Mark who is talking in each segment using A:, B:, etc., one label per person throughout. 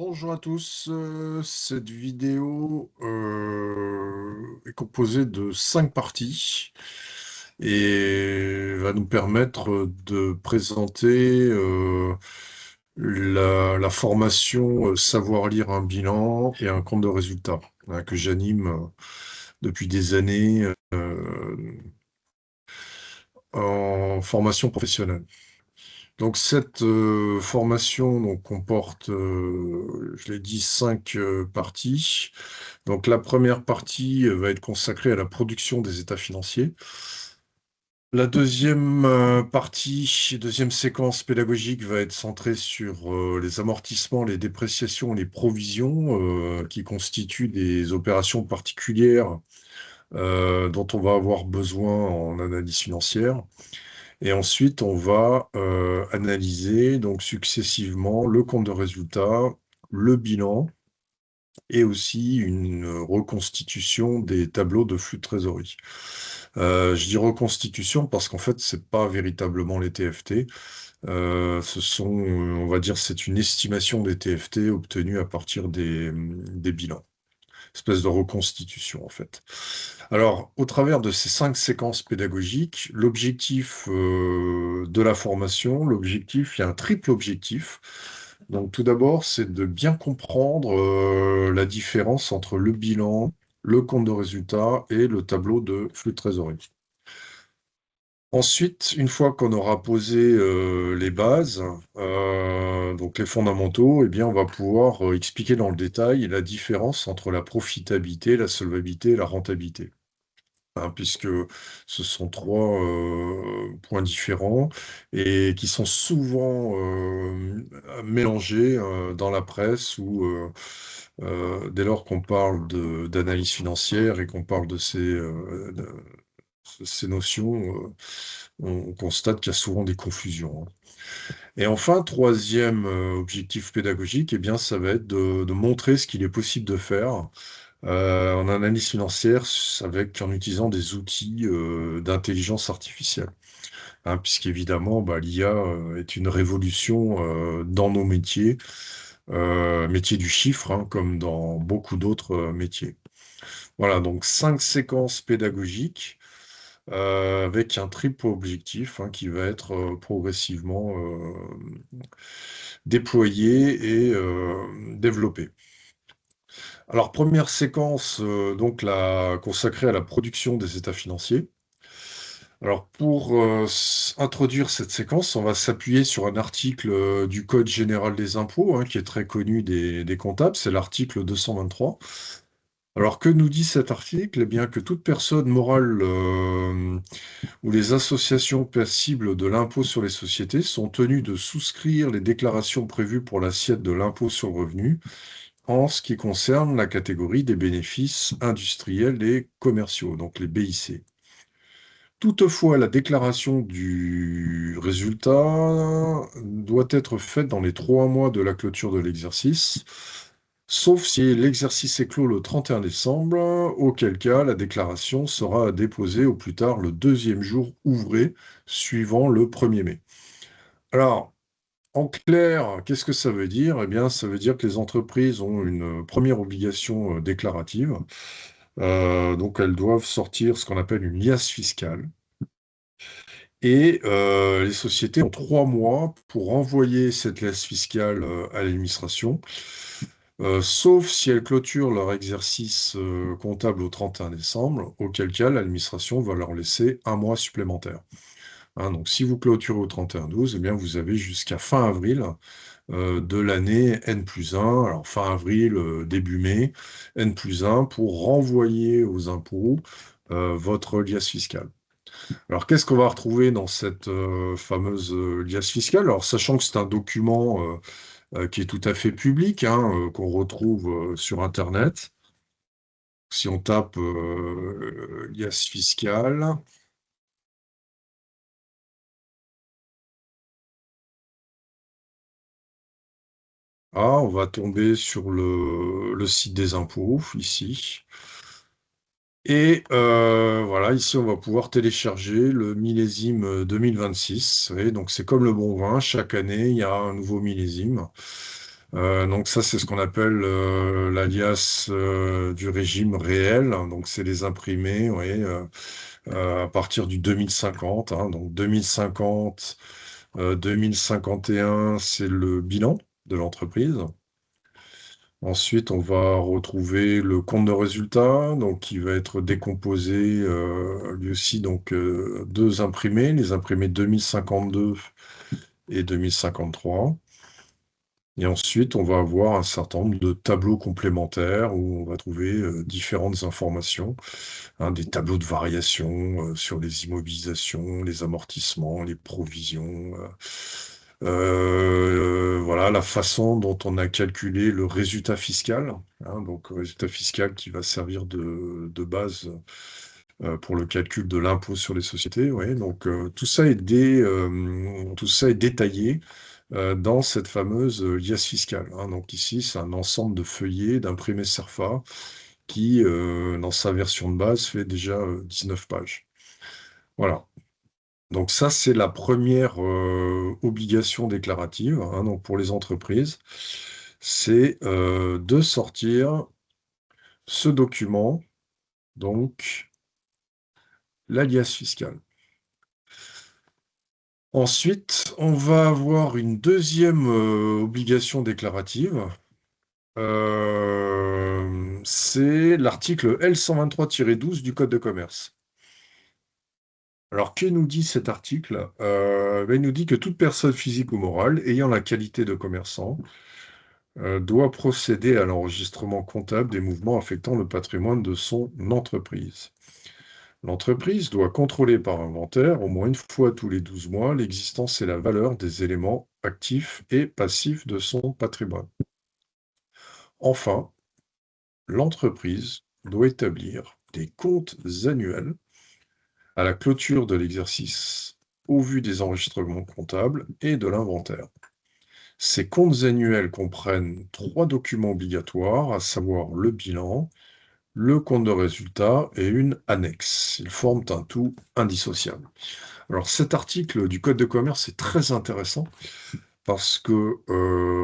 A: Bonjour à tous, cette vidéo est composée de 5 parties et va nous permettre de présenter la formation Savoir lire un bilan et un compte de résultats, hein, que j'anime depuis des années en formation professionnelle. Donc cette formation comporte, je l'ai dit, 5 parties. Donc la première partie va être consacrée à la production des états financiers. La deuxième partie, deuxième séquence pédagogique va être centrée sur les amortissements, les dépréciations, les provisions qui constituent des opérations particulières dont on va avoir besoin en analyse financière. Et ensuite, on va analyser donc successivement le compte de résultat, le bilan et aussi une reconstitution des tableaux de flux de trésorerie. Je dis reconstitution parce qu'en fait, c'est pas véritablement les TFT. On va dire, c'est une estimation des TFT obtenue à partir des bilans. Espèce de reconstitution, en fait. Alors, au travers de ces 5 séquences pédagogiques, l'objectif de la formation, il y a un triple objectif. Donc, tout d'abord, c'est de bien comprendre la différence entre le bilan, le compte de résultat et le tableau de flux de trésorerie. Ensuite, une fois qu'on aura posé les bases, donc les fondamentaux, eh bien, on va pouvoir expliquer dans le détail la différence entre la profitabilité, la solvabilité et la rentabilité, hein, puisque ce sont 3 points différents et qui sont souvent mélangés dans la presse ou dès lors qu'on parle d'analyse financière et qu'on parle de ces notions, on constate qu'il y a souvent des confusions, hein. Et enfin, troisième objectif pédagogique, eh bien, ça va être de montrer ce qu'il est possible de faire en analyse financière en utilisant des outils d'intelligence artificielle, hein, puisqu'évidemment, l'IA est une révolution dans nos métiers, métiers du chiffre, hein, comme dans beaucoup d'autres métiers. Voilà, donc 5 séquences pédagogiques avec un triple objectif, hein, qui va être progressivement déployé et développé. Alors, première séquence, donc consacrée à la production des états financiers. Alors, pour introduire cette séquence, on va s'appuyer sur un article du Code général des impôts, hein, qui est très connu des comptables, c'est l'article 223. Alors, que nous dit cet article? Eh bien, que toute personne morale ou les associations passibles de l'impôt sur les sociétés sont tenues de souscrire les déclarations prévues pour l'assiette de l'impôt sur le revenu en ce qui concerne la catégorie des bénéfices industriels et commerciaux, donc les BIC. Toutefois, la déclaration du résultat doit être faite dans les 3 mois de la clôture de l'exercice, sauf si l'exercice est clos le 31 décembre, auquel cas la déclaration sera déposée au plus tard le deuxième jour ouvré suivant le 1er mai. Alors, en clair, qu'est-ce que ça veut dire? Eh bien, ça veut dire que les entreprises ont une première obligation déclarative. Donc, elles doivent sortir ce qu'on appelle une liasse fiscale. Et les sociétés ont 3 mois pour envoyer cette liasse fiscale à l'administration, sauf si elles clôturent leur exercice comptable au 31 décembre, auquel cas l'administration va leur laisser un mois supplémentaire, hein. Donc, si vous clôturez au 31/12, eh bien, vous avez jusqu'à fin avril de l'année N+1, alors fin avril, début mai, N+1, pour renvoyer aux impôts votre liasse fiscale. Alors, qu'est-ce qu'on va retrouver dans cette fameuse liasse fiscale? Alors, sachant que c'est un document qui est tout à fait public, hein, qu'on retrouve sur Internet. Si on tape liasse fiscale, on va tomber sur le site des impôts, ici. Et voilà, ici, on va pouvoir télécharger le millésime 2026. Vous voyez, donc c'est comme le bon vin, chaque année, il y a un nouveau millésime. Donc ça, c'est ce qu'on appelle l'alias du régime réel. Donc c'est les imprimés, oui, à partir du 2050. Donc 2050, 2051, c'est le bilan de l'entreprise. Ensuite, on va retrouver le compte de résultat, donc qui va être décomposé lui aussi donc deux imprimés, les imprimés 2052 et 2053. Et ensuite, on va avoir un certain nombre de tableaux complémentaires où on va trouver différentes informations, des tableaux de variation sur les immobilisations, les amortissements, les provisions, voilà, la façon dont on a calculé le résultat fiscal, donc le résultat fiscal qui va servir de base pour le calcul de l'impôt sur les sociétés. Ouais, donc tout ça est détaillé dans cette fameuse liasse fiscale. Donc ici, c'est un ensemble de feuillets d'imprimés CERFA qui, dans sa version de base, fait déjà 19 pages. Voilà. Donc ça, c'est la première obligation déclarative, donc pour les entreprises, c'est de sortir ce document, donc l'alias fiscal. Ensuite, on va avoir une deuxième obligation déclarative. C'est l'article L123-12 du Code de commerce. Alors, que nous dit cet article? Il nous dit que toute personne physique ou morale ayant la qualité de commerçant doit procéder à l'enregistrement comptable des mouvements affectant le patrimoine de son entreprise. L'entreprise doit contrôler par inventaire, au moins une fois tous les 12 mois, l'existence et la valeur des éléments actifs et passifs de son patrimoine. Enfin, l'entreprise doit établir des comptes annuels à la clôture de l'exercice au vu des enregistrements comptables et de l'inventaire. Ces comptes annuels comprennent 3 documents obligatoires, à savoir le bilan, le compte de résultat et une annexe. Ils forment un tout indissociable. Alors cet article du Code de commerce est très intéressant parce que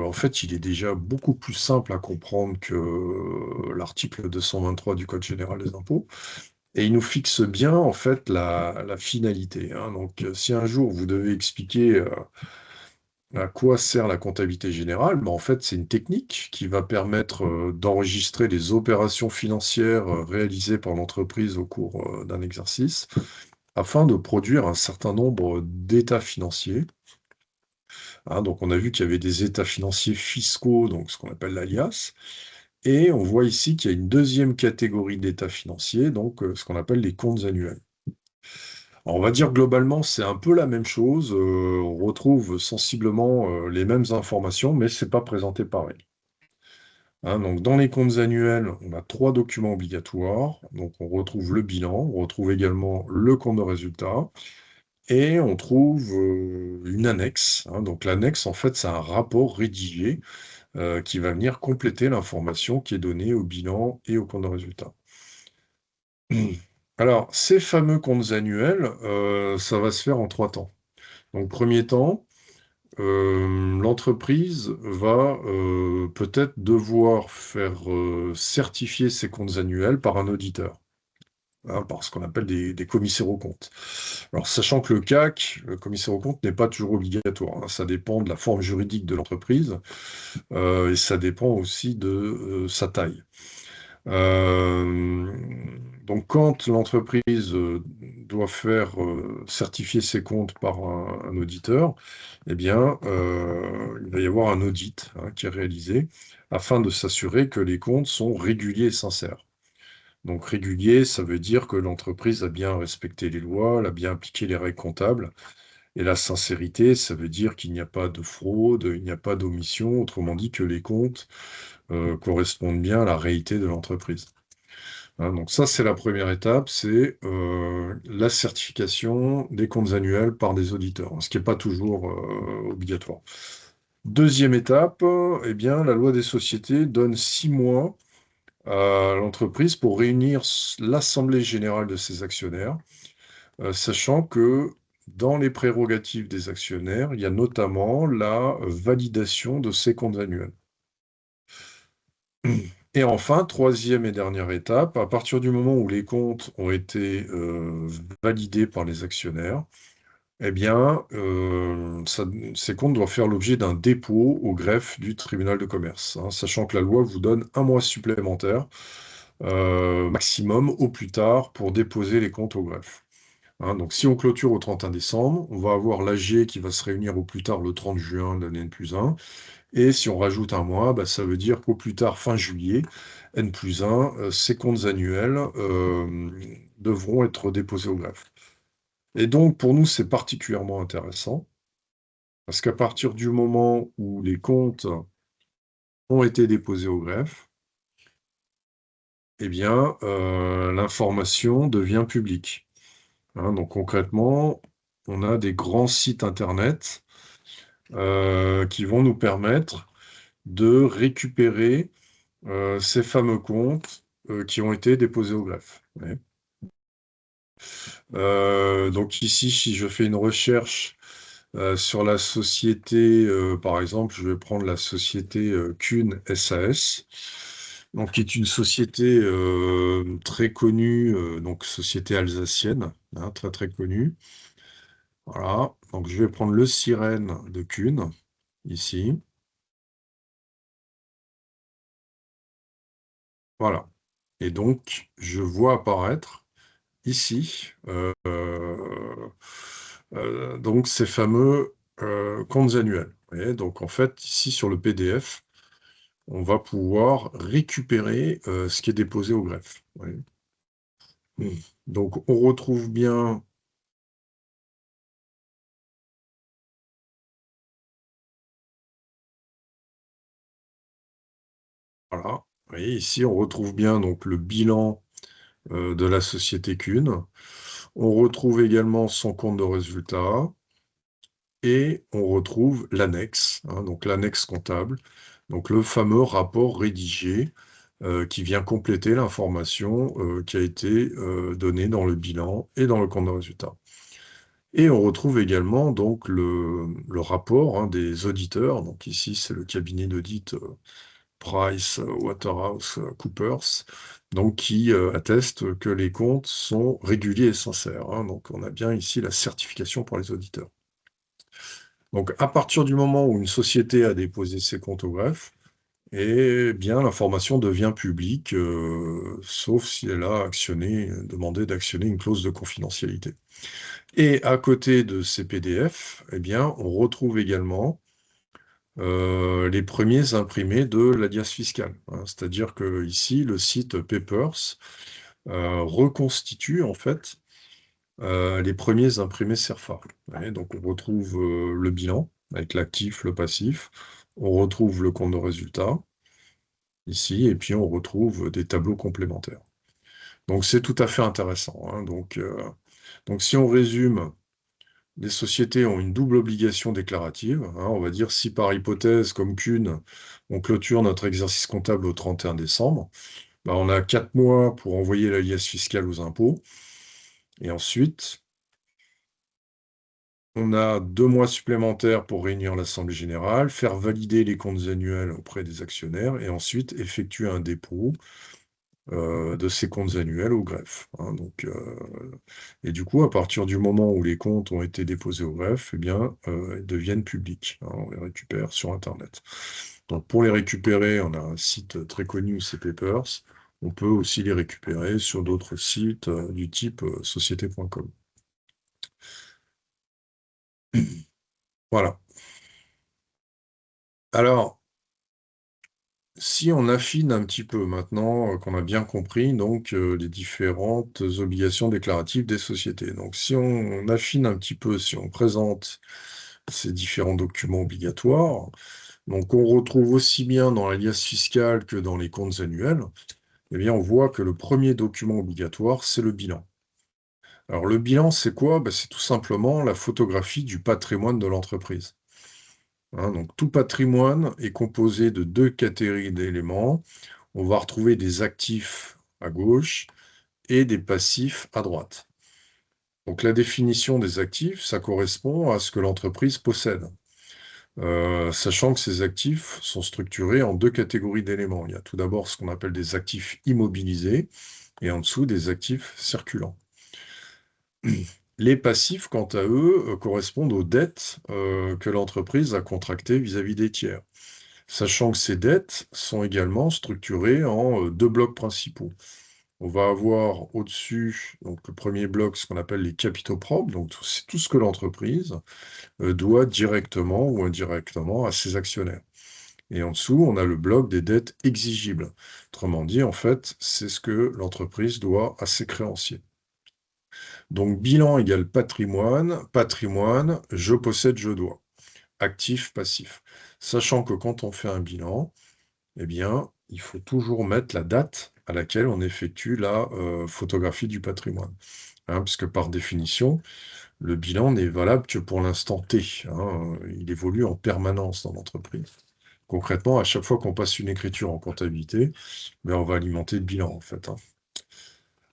A: en fait, il est déjà beaucoup plus simple à comprendre que l'article 223 du Code général des impôts. Et il nous fixe bien en fait la finalité. Donc, si un jour vous devez expliquer à quoi sert la comptabilité générale, en fait, c'est une technique qui va permettre d'enregistrer les opérations financières réalisées par l'entreprise au cours d'un exercice, afin de produire un certain nombre d'états financiers. Donc, on a vu qu'il y avait des états financiers fiscaux, donc ce qu'on appelle l'alias, et on voit ici qu'il y a une deuxième catégorie d'états financiers, donc ce qu'on appelle les comptes annuels. Alors, on va dire globalement, c'est un peu la même chose. On retrouve sensiblement les mêmes informations, mais c'est pas présenté pareil. Donc, dans les comptes annuels, on a 3 documents obligatoires. Donc, on retrouve le bilan, on retrouve également le compte de résultat, et on trouve une annexe. Donc, l'annexe, en fait, c'est un rapport rédigé qui va venir compléter l'information qui est donnée au bilan et au compte de résultat. Alors, ces fameux comptes annuels, ça va se faire en 3 temps. Donc, premier temps, l'entreprise va peut-être devoir faire certifier ses comptes annuels par un auditeur, par ce qu'on appelle des commissaires aux comptes. Alors, sachant que le CAC, le commissaire aux comptes, n'est pas toujours obligatoire. Ça dépend de la forme juridique de l'entreprise et ça dépend aussi de sa taille. Euh, donc, quand l'entreprise doit faire certifier ses comptes par un auditeur, eh bien, il va y avoir un audit qui est réalisé afin de s'assurer que les comptes sont réguliers et sincères. Donc, régulier, ça veut dire que l'entreprise a bien respecté les lois, elle a bien appliqué les règles comptables. Et la sincérité, ça veut dire qu'il n'y a pas de fraude, il n'y a pas d'omission, autrement dit que les comptes correspondent bien à la réalité de l'entreprise. Donc ça, c'est la première étape, c'est la certification des comptes annuels par des auditeurs, ce qui n'est pas toujours obligatoire. Deuxième étape, eh bien, la loi des sociétés donne 6 mois à l'entreprise pour réunir l'assemblée générale de ses actionnaires, sachant que dans les prérogatives des actionnaires, il y a notamment la validation de ces comptes annuels. Et enfin, troisième et dernière étape, à partir du moment où les comptes ont été validés par les actionnaires, eh bien, ces comptes doivent faire l'objet d'un dépôt au greffe du tribunal de commerce, hein, sachant que la loi vous donne un mois supplémentaire, maximum au plus tard, pour déposer les comptes au greffe. Hein. Donc, si on clôture au 31 décembre, on va avoir l'AG qui va se réunir au plus tard le 30 juin de l'année N+1. Et si on rajoute un mois, bah, ça veut dire qu'au plus tard, fin juillet, N+1, ces comptes annuels devront être déposés au greffe. Et donc, pour nous, c'est particulièrement intéressant, parce qu'à partir du moment où les comptes ont été déposés au greffe, eh bien, l'information devient publique. Hein. Donc concrètement, on a des grands sites internet qui vont nous permettre de récupérer ces fameux comptes qui ont été déposés au greffe. Ouais. Donc ici, si je fais une recherche sur la société, par exemple, je vais prendre la société Kuhn SAS, donc qui est une société très connue, donc société alsacienne, hein, très très connue. Voilà, donc je vais prendre le sirène de Kuhn, ici. Voilà. Et donc, je vois apparaître ici, donc ces fameux comptes annuels. Vous voyez, donc en fait, ici sur le PDF, on va pouvoir récupérer ce qui est déposé au greffe. Vous voyez. Donc on retrouve bien, voilà, vous voyez, ici on retrouve bien donc le bilan de la société Kuhn. On retrouve également son compte de résultat et on retrouve l'annexe, hein, donc l'annexe comptable, donc le fameux rapport rédigé qui vient compléter l'information qui a été donnée dans le bilan et dans le compte de résultat. Et on retrouve également donc le rapport, hein, des auditeurs. Donc ici, c'est le cabinet d'audit Price Waterhouse Coopers, donc qui atteste que les comptes sont réguliers et sincères. Hein. Donc on a bien ici la certification pour les auditeurs. Donc à partir du moment où une société a déposé ses comptes au greffe, eh bien l'information devient publique, sauf si elle a demandé d'actionner une clause de confidentialité. Et à côté de ces PDF, eh bien, on retrouve également les premiers imprimés de l'alias fiscal, hein. C'est-à-dire que ici, le site Papers reconstitue en fait les premiers imprimés CERFA. Ouais, donc on retrouve le bilan avec l'actif, le passif, on retrouve le compte de résultat ici, et puis on retrouve des tableaux complémentaires. Donc c'est tout à fait intéressant. Hein. Donc si on résume, les sociétés ont une double obligation déclarative. Hein. On va dire si par hypothèse, comme Kuhn, on clôture notre exercice comptable au 31 décembre, bah, on a 4 mois pour envoyer la liasse fiscale aux impôts. Et ensuite, on a 2 mois supplémentaires pour réunir l'assemblée générale, faire valider les comptes annuels auprès des actionnaires et ensuite effectuer un dépôt de ces comptes annuels au greffe. Hein. Et du coup, à partir du moment où les comptes ont été déposés au greffe, eh bien, ils deviennent publics. Hein. On les récupère sur Internet. Donc, pour les récupérer, on a un site très connu, c'est Papers. On peut aussi les récupérer sur d'autres sites du type société.com. Voilà. Alors, si on affine un petit peu maintenant qu'on a bien compris donc les différentes obligations déclaratives des sociétés. Donc si on affine un petit peu, si on présente ces différents documents obligatoires, donc on retrouve aussi bien dans l'alias fiscal que dans les comptes annuels, eh bien on voit que le premier document obligatoire, c'est le bilan. Alors le bilan, c'est quoi? Ben, c'est tout simplement la photographie du patrimoine de l'entreprise. Hein, donc tout patrimoine est composé de deux catégories d'éléments. On va retrouver des actifs à gauche et des passifs à droite. Donc la définition des actifs, ça correspond à ce que l'entreprise possède. sachant que ces actifs sont structurés en deux catégories d'éléments. Il y a tout d'abord ce qu'on appelle des actifs immobilisés et en dessous des actifs circulants. Les passifs, quant à eux, correspondent aux dettes que l'entreprise a contractées vis-à-vis des tiers, sachant que ces dettes sont également structurées en deux blocs principaux. On va avoir au-dessus, donc le premier bloc, ce qu'on appelle les capitaux propres, donc c'est tout ce que l'entreprise doit directement ou indirectement à ses actionnaires. Et en dessous, on a le bloc des dettes exigibles. Autrement dit, en fait, c'est ce que l'entreprise doit à ses créanciers. Donc, bilan égale patrimoine, patrimoine, je possède, je dois. Actif, passif. Sachant que quand on fait un bilan, eh bien, il faut toujours mettre la date à laquelle on effectue la photographie du patrimoine. Hein, puisque par définition, le bilan n'est valable que pour l'instant T. Hein, il évolue en permanence dans l'entreprise. Concrètement, à chaque fois qu'on passe une écriture en comptabilité, ben, on va alimenter le bilan, en fait. Hein.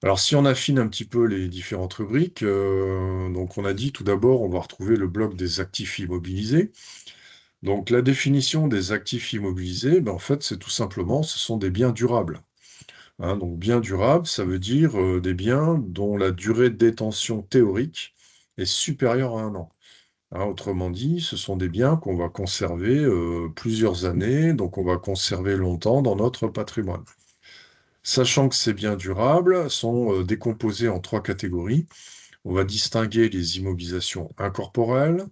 A: Alors, si on affine un petit peu les différentes rubriques, donc on a dit tout d'abord, on va retrouver le bloc des actifs immobilisés. Donc, la définition des actifs immobilisés, ben, en fait, c'est tout simplement, ce sont des biens durables. Hein, donc, biens durables, ça veut dire des biens dont la durée de détention théorique est supérieure à un an. Hein, autrement dit, ce sont des biens qu'on va conserver plusieurs années, donc on va conserver longtemps dans notre patrimoine. Sachant que ces biens durables sont décomposés en trois catégories, on va distinguer les immobilisations incorporelles,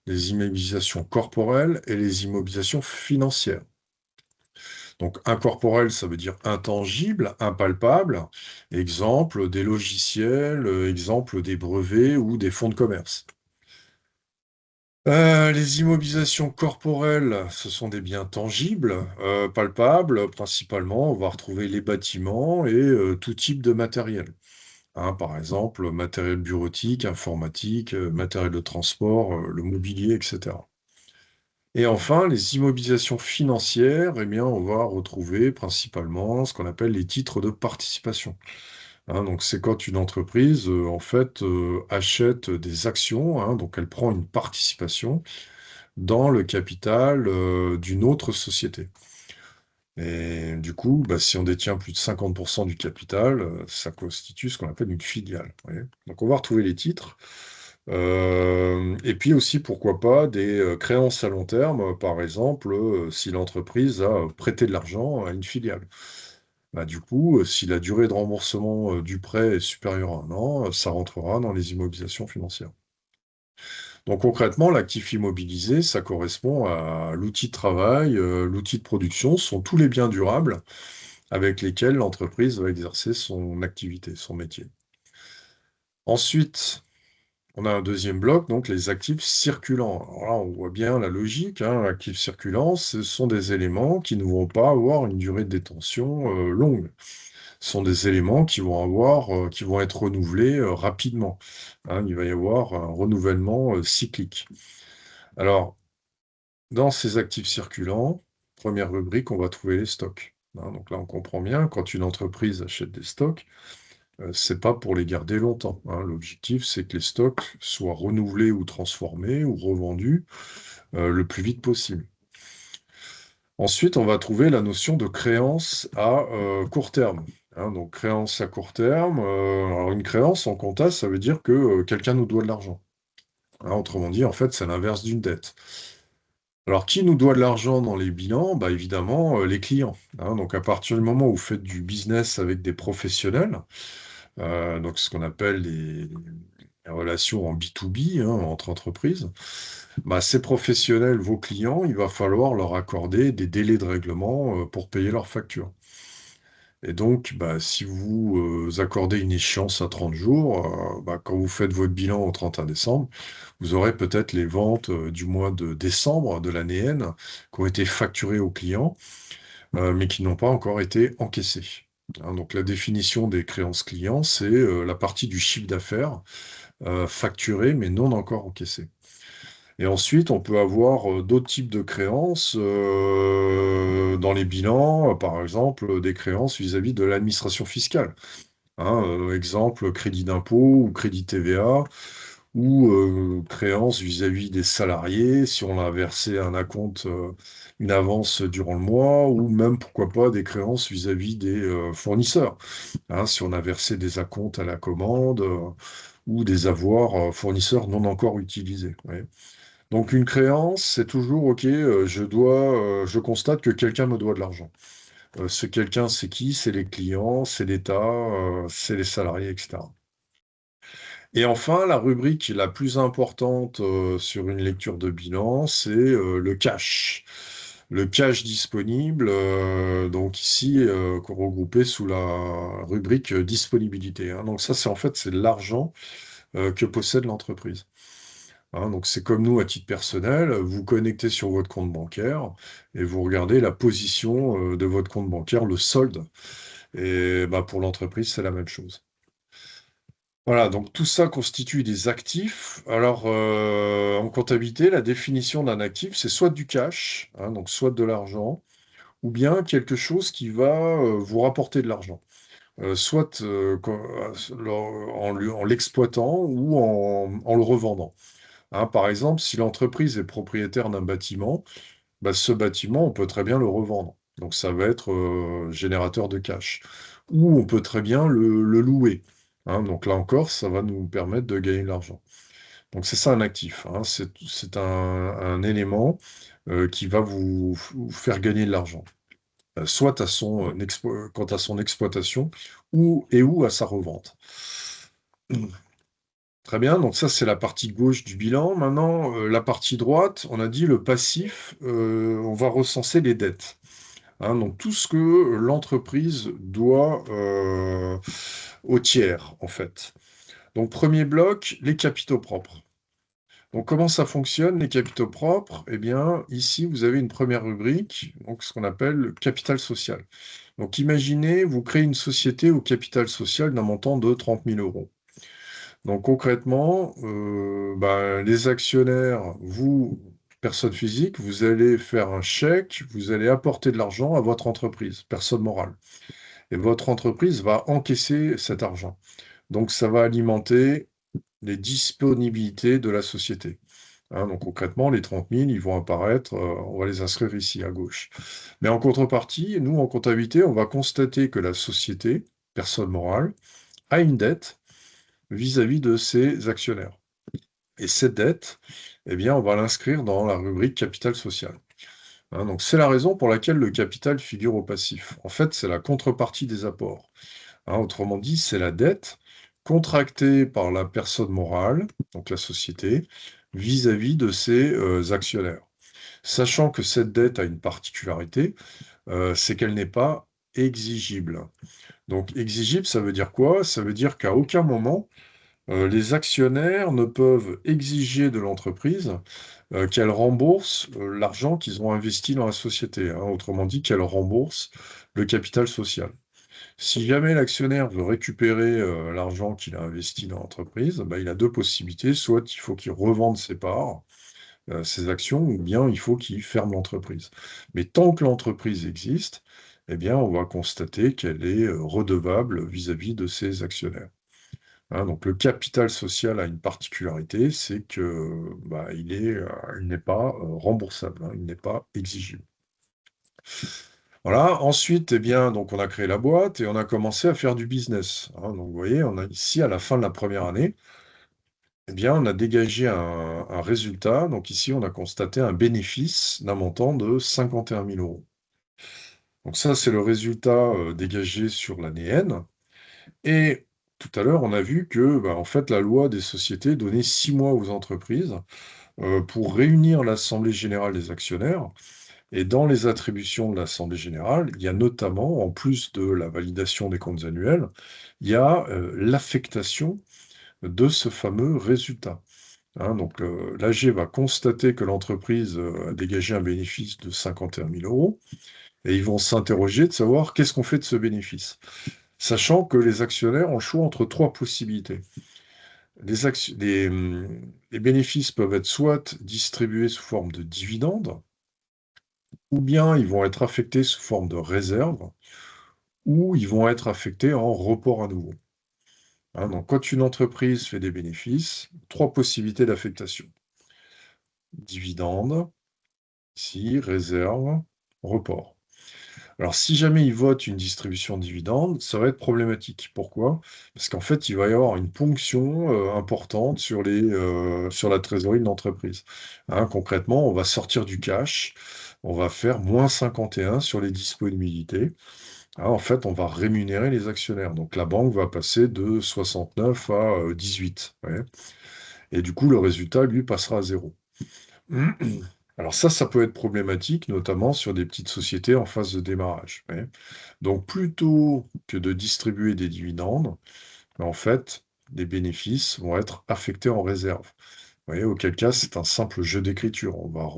A: les immobilisations corporelles et les immobilisations financières. Donc incorporel, ça veut dire intangible, impalpable. Exemple, des logiciels, exemple des brevets ou des fonds de commerce. Les immobilisations corporelles, ce sont des biens tangibles, palpables. Principalement, on va retrouver les bâtiments et tout type de matériel. Hein, par exemple, matériel bureautique, informatique, matériel de transport, le mobilier, etc. Et enfin, les immobilisations financières, eh bien, on va retrouver principalement ce qu'on appelle les titres de participation. Hein, donc, c'est quand une entreprise, en fait, achète des actions, hein, donc elle prend une participation dans le capital d'une autre société. Et du coup, bah, si on détient plus de 50% du capital, ça constitue ce qu'on appelle une filiale. Vous voyez. Donc on va retrouver les titres. Et puis aussi, pourquoi pas, des créances à long terme, par exemple, si l'entreprise a prêté de l'argent à une filiale. Bah, du coup, si la durée de remboursement du prêt est supérieure à un an, ça rentrera dans les immobilisations financières. Donc concrètement, l'actif immobilisé, ça correspond à l'outil de travail, l'outil de production, ce sont tous les biens durables avec lesquels l'entreprise va exercer son activité, son métier. Ensuite, on a un deuxième bloc, donc les actifs circulants. Alors là, on voit bien la logique. Hein, actifs circulants, ce sont des éléments qui ne vont pas avoir une durée de détention longue. Ce sont des éléments qui vont avoir, qui vont être renouvelés rapidement. Hein, il va y avoir un renouvellement cyclique. Alors, dans ces actifs circulants, première rubrique, on va trouver les stocks. Hein, donc là, on comprend bien, quand une entreprise achète des stocks, c'est pas pour les garder longtemps. Hein. L'objectif, c'est que les stocks soient renouvelés ou transformés ou revendus le plus vite possible. Ensuite, on va trouver la notion de créance à court terme. Hein, donc, créance à court terme. Alors, une créance en compta, ça veut dire que quelqu'un nous doit de l'argent. Hein, autrement dit, en fait, c'est l'inverse d'une dette. Alors, qui nous doit de l'argent dans les bilans? Bah, évidemment, les clients. Hein. Donc, à partir du moment où vous faites du business avec des professionnels, donc ce qu'on appelle les relations en B2B, hein, entre entreprises, bah, ces professionnels, vos clients, il va falloir leur accorder des délais de règlement pour payer leurs factures. Et donc, bah, si vous accordez une échéance à 30 jours, bah, quand vous faites votre bilan au 31 décembre, vous aurez peut-être les ventes du mois de décembre de l'année N qui ont été facturées aux clients, mais qui n'ont pas encore été encaissées. Hein, donc la définition des créances clients, c'est la partie du chiffre d'affaires facturée mais non encore encaissée. Et ensuite, on peut avoir d'autres types de créances dans les bilans, par exemple des créances vis-à-vis de l'administration fiscale. Hein, exemple, crédit d'impôt ou crédit TVA ou créance vis-à-vis des salariés, si on a versé un acompte, une avance durant le mois, ou même, pourquoi pas, des créances vis-à-vis des fournisseurs, hein, si on a versé des acomptes à la commande, ou des avoirs fournisseurs non encore utilisés. Ouais. Donc une créance, c'est toujours, OK, je constate que quelqu'un me doit de l'argent. Ce quelqu'un, c'est qui? C'est les clients, c'est l'État, c'est les salariés, etc. Et enfin, la rubrique la plus importante sur une lecture de bilan, c'est le cash. Le cash disponible, donc ici, regroupé sous la rubrique disponibilité, hein. Donc ça, c'est en fait, c'est l'argent que possède l'entreprise, hein. Donc c'est comme nous à titre personnel, vous connectez sur votre compte bancaire et vous regardez la position de votre compte bancaire, le solde. Et bah, pour l'entreprise, c'est la même chose. Voilà, donc tout ça constitue des actifs. Alors, en comptabilité, la définition d'un actif, c'est soit du cash, hein, donc soit de l'argent, ou bien quelque chose qui va vous rapporter de l'argent. Soit en l'exploitant ou en le revendant, hein. Par exemple, si l'entreprise est propriétaire d'un bâtiment, bah, ce bâtiment, on peut très bien le revendre. Donc ça va être générateur de cash. Ou on peut très bien le louer, hein. Donc là encore, ça va nous permettre de gagner de l'argent. Donc c'est ça un actif, hein. C'est un élément qui va vous faire gagner de l'argent. Soit quant à son exploitation ou à sa revente. Très bien, donc ça c'est la partie gauche du bilan. Maintenant, la partie droite, on a dit le passif, on va recenser les dettes, hein. Donc tout ce que l'entreprise doit au tiers, en fait. Donc premier bloc, les capitaux propres. Donc comment ça fonctionne, les capitaux propres? Eh bien, ici, vous avez une première rubrique, donc ce qu'on appelle le capital social. Donc imaginez, vous créez une société au capital social d'un montant de 30 000 euros. Donc concrètement, bah, les actionnaires, vous, personne physique, vous allez faire un chèque, vous allez apporter de l'argent à votre entreprise, personne morale. Et votre entreprise va encaisser cet argent. Donc ça va alimenter les disponibilités de la société, hein. Donc concrètement, les 30 000, ils vont apparaître, on va les inscrire ici à gauche. Mais en contrepartie, nous, en comptabilité, on va constater que la société, personne morale, a une dette vis-à-vis de ses actionnaires. Et cette dette, eh bien, on va l'inscrire dans la rubrique capital social, hein. Donc, c'est la raison pour laquelle le capital figure au passif. En fait, c'est la contrepartie des apports, hein. Autrement dit, c'est la dette contractée par la personne morale, donc la société, vis-à-vis de ses actionnaires. Sachant que cette dette a une particularité, c'est qu'elle n'est pas exigible. Donc, exigible, ça veut dire quoi? Ça veut dire qu'à aucun moment, les actionnaires ne peuvent exiger de l'entreprise qu'elle rembourse l'argent qu'ils ont investi dans la société, hein. Autrement dit, qu'elle rembourse le capital social. Si jamais l'actionnaire veut récupérer l'argent qu'il a investi dans l'entreprise, bah, il a deux possibilités. Soit il faut qu'il revende ses parts, ses actions, ou bien il faut qu'il ferme l'entreprise. Mais tant que l'entreprise existe, eh bien, on va constater qu'elle est redevable vis-à-vis de ses actionnaires, hein. Donc le capital social a une particularité, c'est que bah, il n'est pas remboursable, hein, il n'est pas exigible. Voilà. Ensuite, eh bien, donc on a créé la boîte et on a commencé à faire du business, hein. Donc vous voyez, on a ici à la fin de la première année, eh bien, on a dégagé un résultat. Donc ici, on a constaté un bénéfice d'un montant de 51 000 euros. Donc ça, c'est le résultat dégagé sur l'année N. Et tout à l'heure, on a vu que, bah, en fait, la loi des sociétés donnait 6 mois aux entreprises pour réunir l'assemblée générale des actionnaires. Et dans les attributions de l'assemblée générale, il y a notamment, en plus de la validation des comptes annuels, il y a l'affectation de ce fameux résultat, hein. Donc l'AG va constater que l'entreprise a dégagé un bénéfice de 51 000 euros et ils vont s'interroger de savoir qu'est-ce qu'on fait de ce bénéfice. Sachant que les actionnaires ont le choix entre trois possibilités. Les bénéfices peuvent être soit distribués sous forme de dividendes, ou bien ils vont être affectés sous forme de réserve, ou ils vont être affectés en report à nouveau, Hein. Donc, quand une entreprise fait des bénéfices, trois possibilités d'affectation. Dividende, ici, réserve, report. Alors, si jamais ils votent une distribution de dividendes, ça va être problématique. Pourquoi? Parce qu'en fait, il va y avoir une ponction importante sur la trésorerie de l'entreprise. Hein, concrètement, on va sortir du cash, on va faire -51 sur les disponibilités. Hein, en fait, on va rémunérer les actionnaires. Donc, la banque va passer de 69 à 18. Ouais. Et du coup, le résultat, lui, passera à zéro. Alors ça peut être problématique, notamment sur des petites sociétés en phase de démarrage. Ouais. Donc plutôt que de distribuer des dividendes, ben, en fait, les bénéfices vont être affectés en réserve. Vous voyez, auquel cas, c'est un simple jeu d'écriture. On va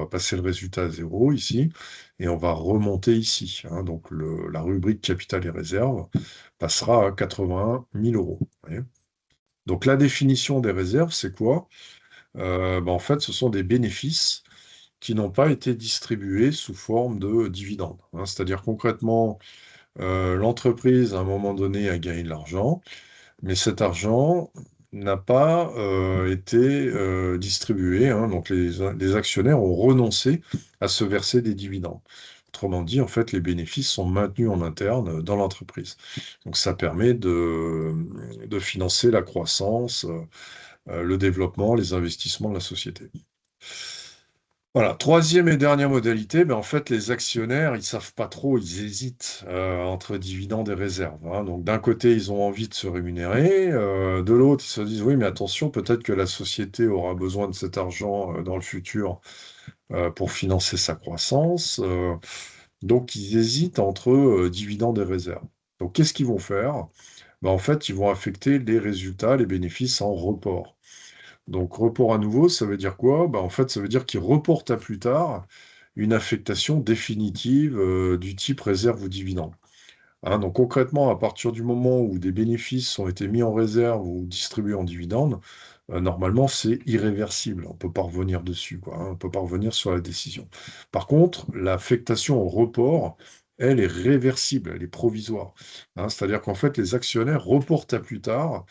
A: passer le résultat à zéro ici, et on va remonter ici. Hein. Donc la rubrique capital et réserve passera à 81 000 euros. Vous voyez. Donc la définition des réserves, c'est quoi? Ben, en fait, ce sont des bénéfices qui n'ont pas été distribués sous forme de dividendes. Hein. C'est-à-dire concrètement, l'entreprise, à un moment donné, a gagné de l'argent, mais cet argent n'a pas été distribué. Hein. Donc les actionnaires ont renoncé à se verser des dividendes. Autrement dit, en fait, les bénéfices sont maintenus en interne dans l'entreprise. Donc ça permet de financer la croissance, le développement, les investissements de la société. Voilà, troisième et dernière modalité, ben en fait, les actionnaires, ils savent pas trop, ils hésitent entre dividendes et réserves. Hein. Donc, d'un côté, ils ont envie de se rémunérer, de l'autre, ils se disent, oui, mais attention, peut-être que la société aura besoin de cet argent dans le futur pour financer sa croissance. Donc, ils hésitent entre dividendes et réserves. Donc, qu'est-ce qu'ils vont faire? Ben, en fait, ils vont affecter les résultats, les bénéfices en report. Donc, report à nouveau, ça veut dire quoi? Bah, en fait, ça veut dire qu'il reporte à plus tard une affectation définitive du type réserve ou dividende. Hein, donc, concrètement, à partir du moment où des bénéfices ont été mis en réserve ou distribués en dividende, normalement, c'est irréversible. On ne peut pas revenir dessus, quoi, hein, on ne peut pas revenir sur la décision. Par contre, l'affectation au report, elle est réversible, elle est provisoire. Hein, c'est-à-dire qu'en fait, les actionnaires reportent à plus tard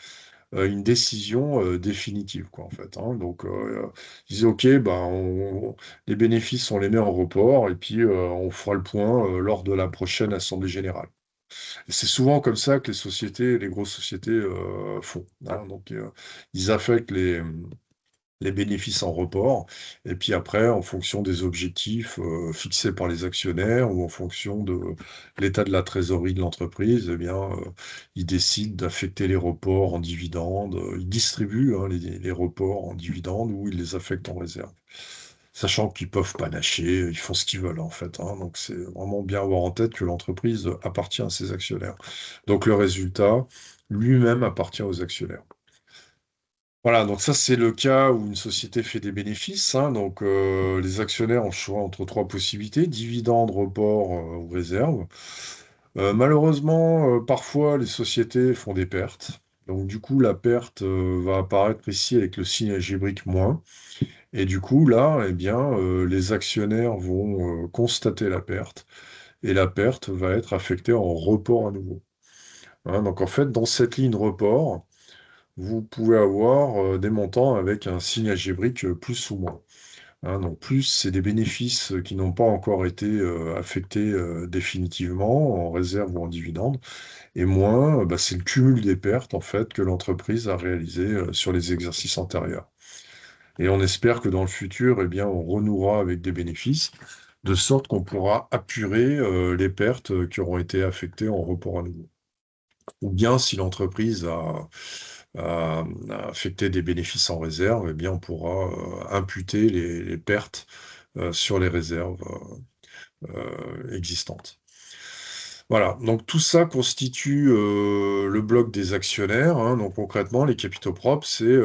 A: une décision définitive, quoi, en fait. Hein. Donc, ils disaient, OK, ben, les bénéfices, on les met en report et puis on fera le point lors de la prochaine assemblée générale. Et c'est souvent comme ça que les grosses sociétés font. Hein. Donc, ils affectent les bénéfices en report, et puis après, en fonction des objectifs fixés par les actionnaires ou en fonction de l'état de la trésorerie de l'entreprise, eh bien, ils décident d'affecter les reports en dividendes, ils distribuent hein, les reports en dividendes ou ils les affectent en réserve. Sachant qu'ils peuvent panacher, ils font ce qu'ils veulent en fait. Hein. Donc c'est vraiment bien avoir en tête que l'entreprise appartient à ses actionnaires. Donc le résultat lui-même appartient aux actionnaires. Voilà, donc ça c'est le cas où une société fait des bénéfices. Hein. Donc les actionnaires ont le choix entre trois possibilités, dividendes, report ou réserve. Malheureusement, parfois les sociétés font des pertes. Donc du coup, la perte va apparaître ici avec le signe algébrique moins. Et du coup, là, eh bien, les actionnaires vont constater la perte. Et la perte va être affectée en report à nouveau. Hein. Donc en fait, dans cette ligne report, vous pouvez avoir des montants avec un signe algébrique plus ou moins. Hein. Donc plus, c'est des bénéfices qui n'ont pas encore été affectés définitivement en réserve ou en dividende, et moins, bah, c'est le cumul des pertes en fait que l'entreprise a réalisé sur les exercices antérieurs. Et on espère que dans le futur, eh bien, on renouera avec des bénéfices, de sorte qu'on pourra apurer les pertes qui auront été affectées en report à nouveau. Ou bien si l'entreprise a affecté des bénéfices en réserve, eh bien, on pourra imputer les pertes sur les réserves existantes. Voilà, donc tout ça constitue le bloc des actionnaires. Hein. Donc concrètement, les capitaux propres, c'est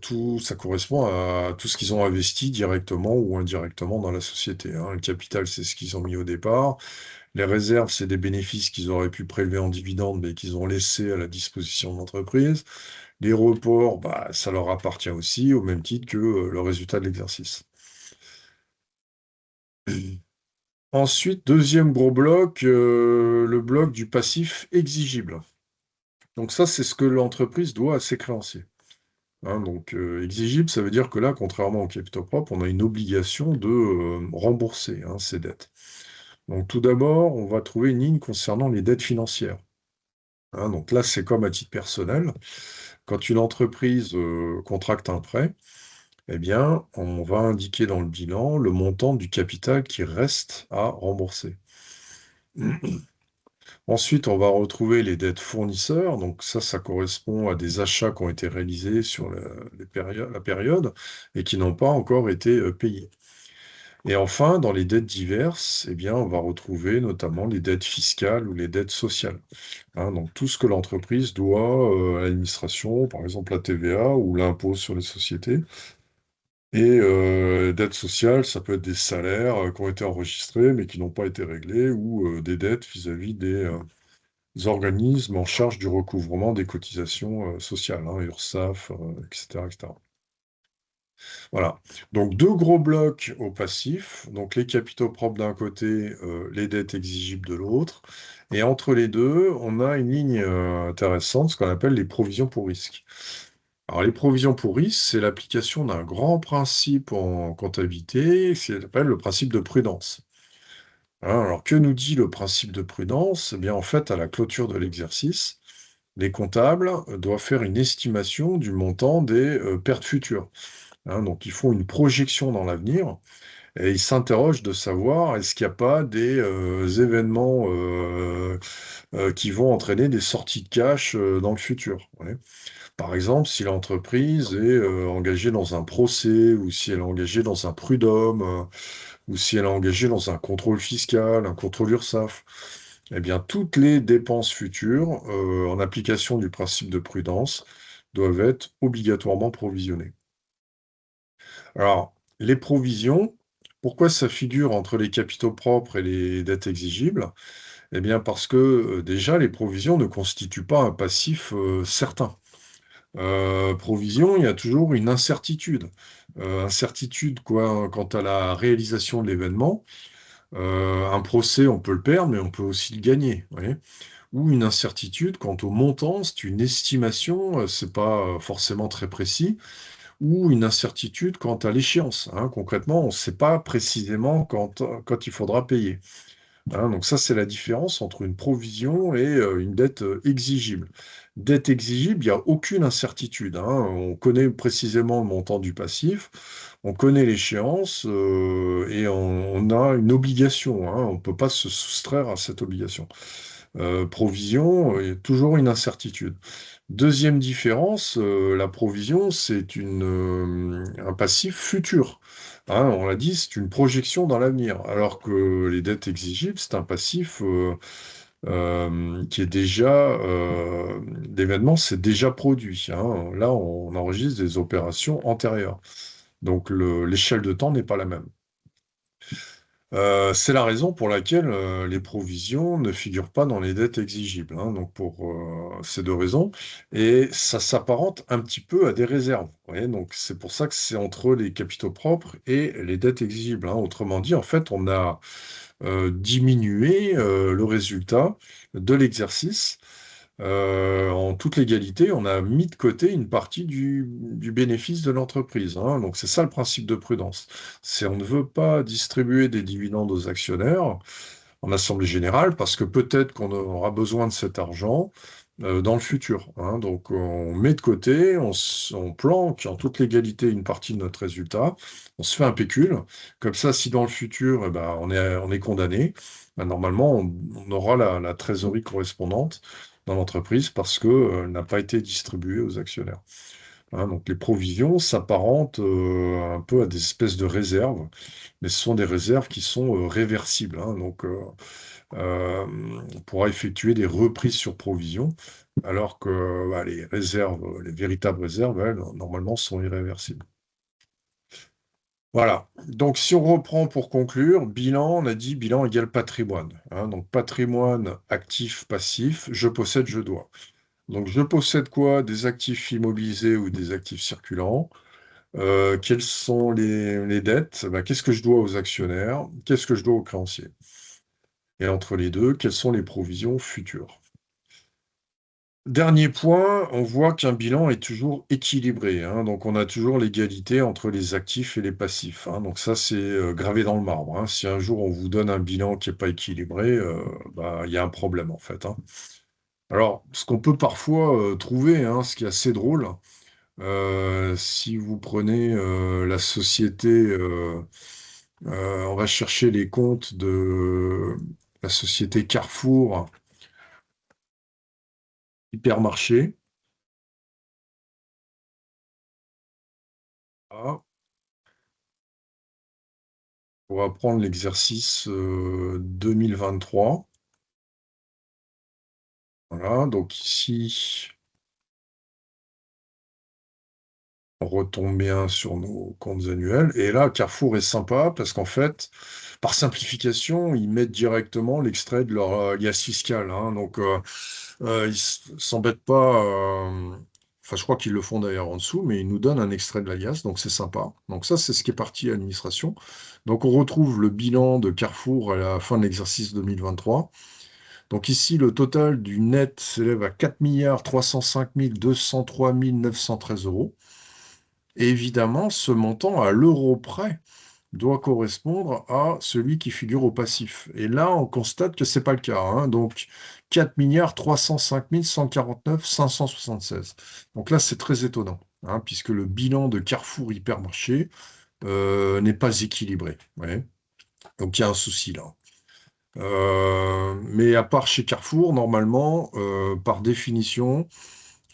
A: tout, ça correspond à tout ce qu'ils ont investi directement ou indirectement dans la société. Hein. Le capital, c'est ce qu'ils ont mis au départ. Les réserves, c'est des bénéfices qu'ils auraient pu prélever en dividendes, mais qu'ils ont laissés à la disposition de l'entreprise. Les reports, bah, ça leur appartient aussi, au même titre que le résultat de l'exercice. Ensuite, deuxième gros bloc, le bloc du passif exigible. Donc ça, c'est ce que l'entreprise doit à ses créanciers. Hein, donc exigible, ça veut dire que là, contrairement aux capitaux propres, on a une obligation de, rembourser, hein, ces dettes. Donc tout d'abord, on va trouver une ligne concernant les dettes financières. Hein, donc là, c'est comme à titre personnel. Quand une entreprise, contracte un prêt, eh bien, on va indiquer dans le bilan le montant du capital qui reste à rembourser. Ensuite, on va retrouver les dettes fournisseurs. Donc ça correspond à des achats qui ont été réalisés sur la période et qui n'ont pas encore été payés. Et enfin, dans les dettes diverses, eh bien, on va retrouver notamment les dettes fiscales ou les dettes sociales. Hein, donc tout ce que l'entreprise doit à l'administration, par exemple la TVA ou l'impôt sur les sociétés. Et dettes sociales, ça peut être des salaires qui ont été enregistrés mais qui n'ont pas été réglés ou des dettes vis-à-vis des organismes en charge du recouvrement des cotisations sociales, hein, URSSAF, etc., etc. Voilà. Donc deux gros blocs au passif, donc les capitaux propres d'un côté, les dettes exigibles de l'autre. Et entre les deux, on a une ligne intéressante, ce qu'on appelle les provisions pour risque. Alors les provisions pour risque, c'est l'application d'un grand principe en comptabilité, c'est ce qu'on appelle le principe de prudence. Hein, alors que nous dit le principe de prudence? Eh bien en fait, à la clôture de l'exercice, les comptables doivent faire une estimation du montant des pertes futures. Hein, donc ils font une projection dans l'avenir et ils s'interrogent de savoir est-ce qu'il n'y a pas des événements qui vont entraîner des sorties de cash dans le futur. Ouais. Par exemple, si l'entreprise est engagée dans un procès ou si elle est engagée dans un prud'homme ou si elle est engagée dans un contrôle fiscal, un contrôle URSSAF, eh bien toutes les dépenses futures en application du principe de prudence doivent être obligatoirement provisionnées. Alors, les provisions, pourquoi ça figure entre les capitaux propres et les dettes exigibles? Eh bien, parce que déjà, les provisions ne constituent pas un passif certain. Provision, il y a toujours une incertitude. Incertitude quoi, quant à la réalisation de l'événement. Un procès, on peut le perdre, mais on peut aussi le gagner. Vous voyez. Ou une incertitude quant au montant, c'est une estimation, c'est pas forcément très précis ou une incertitude quant à l'échéance, hein. Concrètement, on ne sait pas précisément quand il faudra payer, hein. Donc ça, c'est la différence entre une provision et une dette, exigible. Dette exigible, il y a aucune incertitude, hein. On connaît précisément le montant du passif, on connaît l'échéance, et on a une obligation, hein. On ne peut pas se soustraire à cette obligation. Provision, il y a toujours une incertitude. Deuxième différence, la provision, c'est un passif futur. Hein, on l'a dit, c'est une projection dans l'avenir, alors que les dettes exigibles, c'est un passif qui est déjà, l'événement s'est déjà produit. Hein. Là, on enregistre des opérations antérieures. Donc l'échelle de temps n'est pas la même. C'est la raison pour laquelle, les provisions ne figurent pas dans les dettes exigibles, hein, donc pour, ces 2 raisons et ça s'apparente un petit peu à des réserves. Vous voyez? Donc c'est pour ça que c'est entre les capitaux propres et les dettes exigibles, hein. Autrement dit, en fait, on a, diminué, le résultat de l'exercice. En toute légalité, on a mis de côté une partie du bénéfice de l'entreprise, hein. Donc c'est ça le principe de prudence. C'est on ne veut pas distribuer des dividendes aux actionnaires en assemblée générale parce que peut-être qu'on aura besoin de cet argent dans le futur, hein. Donc on met de côté, on planque en toute légalité une partie de notre résultat, on se fait un pécule. Comme ça, si dans le futur, eh ben, on est condamné, ben, normalement, on aura la trésorerie correspondante dans l'entreprise parce qu'elle n'a pas été distribuée aux actionnaires. Hein, donc les provisions s'apparentent un peu à des espèces de réserves, mais ce sont des réserves qui sont réversibles, hein. Donc on pourra effectuer des reprises sur provision, alors que bah, les réserves, les véritables réserves, elles, normalement, sont irréversibles. Voilà. Donc, si on reprend pour conclure, bilan, on a dit bilan égale patrimoine, hein. Donc, patrimoine actif, passif, je possède, je dois. Donc, je possède quoi? Des actifs immobilisés ou des actifs circulants. Quelles sont les dettes? Ben, qu'est-ce que je dois aux actionnaires? Qu'est-ce que je dois aux créanciers? Et entre les deux, quelles sont les provisions futures? Dernier point, on voit qu'un bilan est toujours équilibré, hein, donc on a toujours l'égalité entre les actifs et les passifs, hein, donc ça c'est gravé dans le marbre, hein. Si un jour on vous donne un bilan qui n'est pas équilibré, bah, il y a un problème en fait, hein. Alors, ce qu'on peut parfois trouver, hein, ce qui est assez drôle, si vous prenez la société, on va chercher les comptes de la société Carrefour Hypermarché. Ah, on va prendre l'exercice 2023. Voilà, donc ici, on retombe bien sur nos comptes annuels. Et là, Carrefour est sympa parce qu'en fait, par simplification, ils mettent directement l'extrait de leur liasse fiscale, hein. Donc, ils s'embêtent pas. Enfin, je crois qu'ils le font d'ailleurs en dessous, mais ils nous donnent un extrait de la liasse, donc c'est sympa. Donc ça, c'est ce qui est parti à l'administration. Donc on retrouve le bilan de Carrefour à la fin de l'exercice 2023. Donc ici, le total du net s'élève à 4 305 203 913 euros. Et évidemment, ce montant à l'euro près doit correspondre à celui qui figure au passif. Et là, on constate que ce n'est pas le cas, hein. Donc 4 305 149 576. Donc là, c'est très étonnant, hein, puisque le bilan de Carrefour Hypermarché n'est pas équilibré. Ouais. Donc il y a un souci là. Mais à part chez Carrefour, normalement, par définition,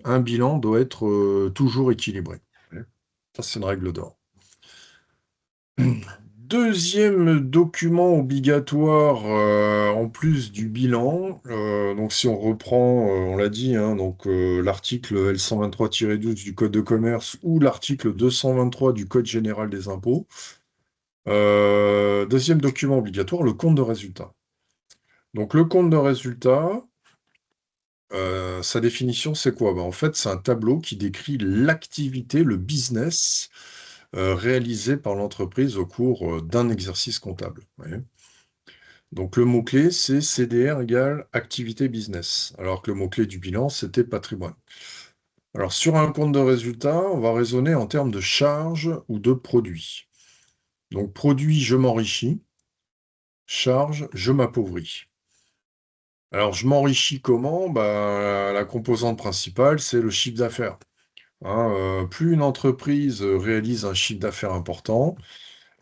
A: un bilan doit être toujours équilibré. Ouais. Ça, c'est une règle d'or. Deuxième document obligatoire en plus du bilan, donc si on reprend, on l'a dit, hein, donc l'article L123-12 du Code de commerce ou l'article 223 du Code général des impôts. Deuxième document obligatoire, le compte de résultat. Donc le compte de résultat, sa définition, c'est quoi? Bah, en fait, c'est un tableau qui décrit l'activité, le business réalisé par l'entreprise au cours d'un exercice comptable. Vous voyez. Donc le mot-clé, c'est CDR égale activité business, alors que le mot-clé du bilan, c'était patrimoine. Alors sur un compte de résultat, on va raisonner en termes de charge ou de produit. Donc produit, je m'enrichis. Charge, je m'appauvris. Alors je m'enrichis comment? Bah, la composante principale, c'est le chiffre d'affaires, hein. Plus une entreprise réalise un chiffre d'affaires important,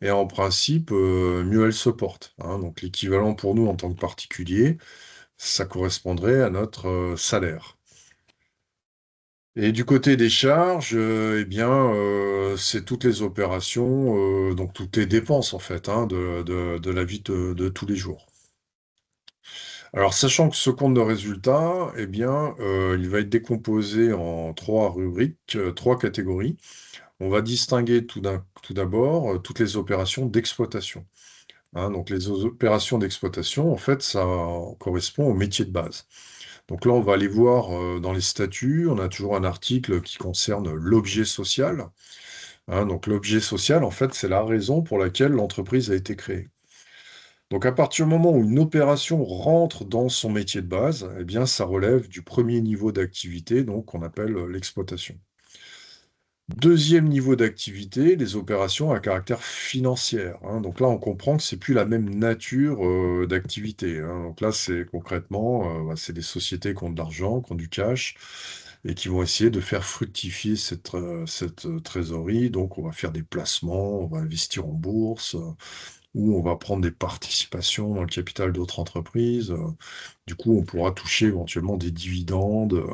A: et en principe, mieux elle se porte, hein. Donc l'équivalent pour nous en tant que particulier, ça correspondrait à notre salaire. Et du côté des charges, eh bien, c'est toutes les opérations, donc toutes les dépenses en fait, hein, de la vie de tous les jours. Alors, sachant que ce compte de résultat, eh bien, il va être décomposé en trois rubriques, trois catégories. On va distinguer tout d'abord toutes les opérations d'exploitation, hein. Donc, les opérations d'exploitation, en fait, ça correspond au métier de base. Donc là, on va aller voir dans les statuts. On a toujours un article qui concerne l'objet social, hein. Donc, l'objet social, en fait, c'est la raison pour laquelle l'entreprise a été créée. Donc, à partir du moment où une opération rentre dans son métier de base, eh bien, ça relève du premier niveau d'activité, donc qu'on appelle l'exploitation. Deuxième niveau d'activité, les opérations à caractère financier, hein. Donc là, on comprend que c'est plus la même nature d'activité, hein. Donc là, c'est concrètement, bah, c'est des sociétés qui ont de l'argent, qui ont du cash, et qui vont essayer de faire fructifier cette trésorerie. Donc, on va faire des placements, on va investir en bourse, ou on va prendre des participations dans le capital d'autres entreprises. Du coup, on pourra toucher éventuellement des dividendes